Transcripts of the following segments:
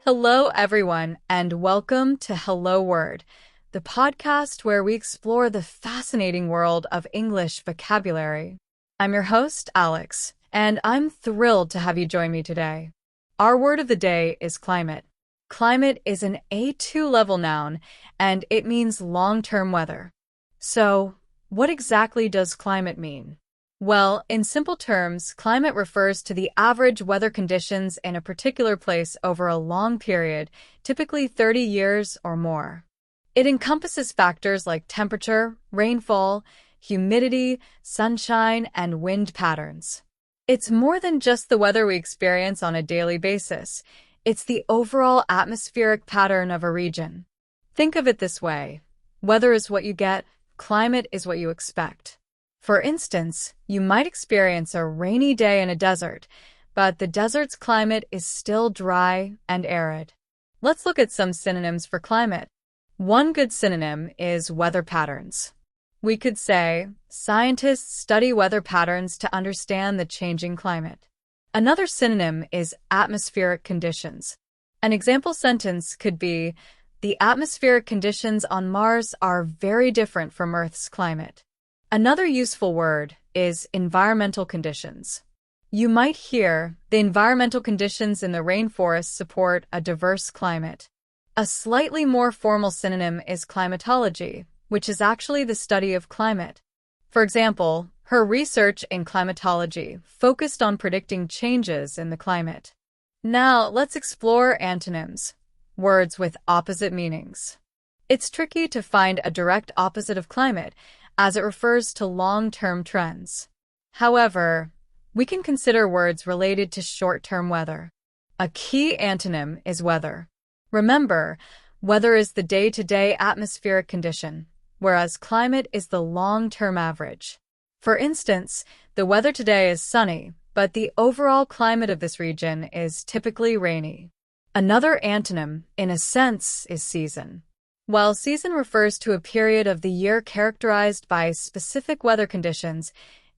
Hello, everyone, and welcome to Hello Word, the podcast where we explore the fascinating world of English vocabulary. I'm your host, Alex, and I'm thrilled to have you join me today. Our word of the day is climate. Climate is an A2 level noun, and it means long-term weather. So, what exactly does climate mean? Well, in simple terms, climate refers to the average weather conditions in a particular place over a long period, typically 30 years or more. It encompasses factors like temperature, rainfall, humidity, sunshine, and wind patterns. It's more than just the weather we experience on a daily basis. It's the overall atmospheric pattern of a region. Think of it this way. Weather is what you get, climate is what you expect. For instance, you might experience a rainy day in a desert, but the desert's climate is still dry and arid. Let's look at some synonyms for climate. One good synonym is weather patterns. We could say, scientists study weather patterns to understand the changing climate. Another synonym is atmospheric conditions. An example sentence could be, the atmospheric conditions on Mars are very different from Earth's climate. Another useful word is environmental conditions. You might hear the environmental conditions in the rainforest support a diverse climate. A slightly more formal synonym is climatology, which is actually the study of climate. For example, her research in climatology focused on predicting changes in the climate. Now, let's explore antonyms, words with opposite meanings. It's tricky to find a direct opposite of climate, as it refers to long-term trends. However, we can consider words related to short-term weather. A key antonym is weather. Remember, weather is the day-to-day atmospheric condition, whereas climate is the long-term average. For instance, the weather today is sunny, but the overall climate of this region is typically rainy. Another antonym, in a sense, is season. While season refers to a period of the year characterized by specific weather conditions,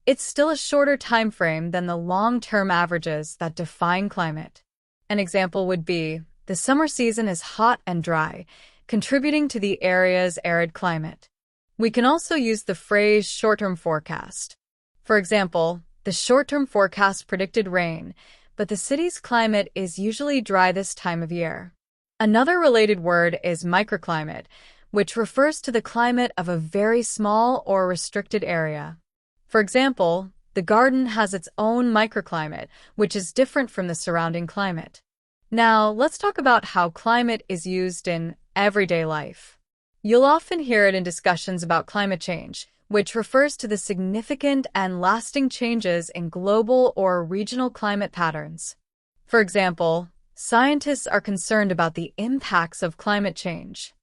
it's still a shorter time frame than the long-term averages that define climate. An example would be, the summer season is hot and dry, contributing to the area's arid climate. We can also use the phrase short-term forecast. For example, the short-term forecast predicted rain, but the city's climate is usually dry this time of year. Another related word is microclimate, which refers to the climate of a very small or restricted area. For example, the garden has its own microclimate, which is different from the surrounding climate. Now, let's talk about how climate is used in everyday life. You'll often hear it in discussions about climate change, which refers to the significant and lasting changes in global or regional climate patterns. For example, scientists are concerned about the impacts of climate change.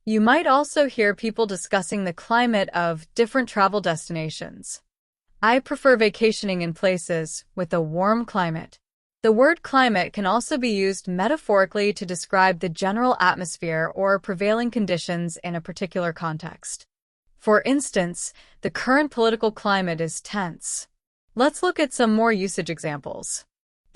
You might also hear people discussing the climate of different travel destinations. I prefer vacationing in places with a warm climate. The word climate can also be used metaphorically to describe the general atmosphere or prevailing conditions in a particular context. For instance, the current political climate is tense. Let's look at some more usage examples.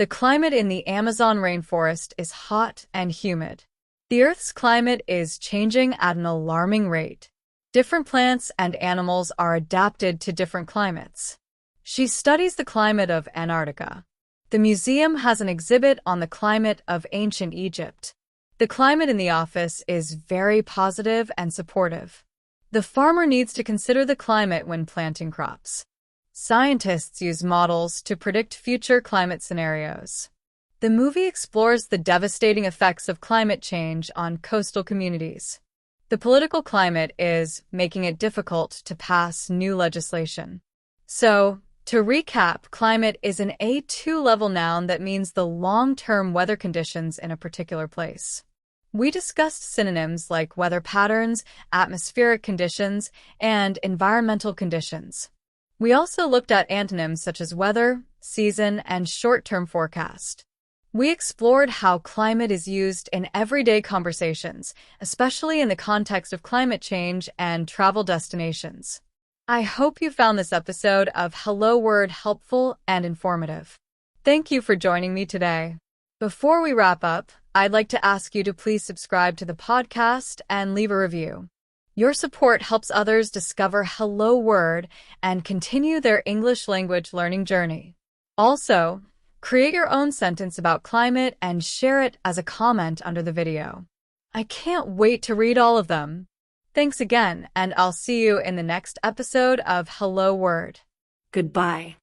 The climate in the Amazon rainforest is hot and humid. The Earth's climate is changing at an alarming rate. Different plants and animals are adapted to different climates. She studies the climate of Antarctica. The museum has an exhibit on the climate of ancient Egypt. The climate in the office is very positive and supportive. The farmer needs to consider the climate when planting crops. Scientists use models to predict future climate scenarios. The movie explores the devastating effects of climate change on coastal communities. The political climate is making it difficult to pass new legislation. So, to recap, climate is an A2 level noun that means the long-term weather conditions in a particular place. We discussed synonyms like weather patterns, atmospheric conditions, and environmental conditions. We also looked at antonyms such as weather, season, and short-term forecast. We explored how climate is used in everyday conversations, especially in the context of climate change and travel destinations. I hope you found this episode of Hello Word helpful and informative. Thank you for joining me today. Before we wrap up, I'd like to ask you to please subscribe to the podcast and leave a review. Your support helps others discover Hello Word and continue their English language learning journey. Also, create your own sentence about climate and share it as a comment under the video. I can't wait to read all of them. Thanks again, and I'll see you in the next episode of Hello Word. Goodbye.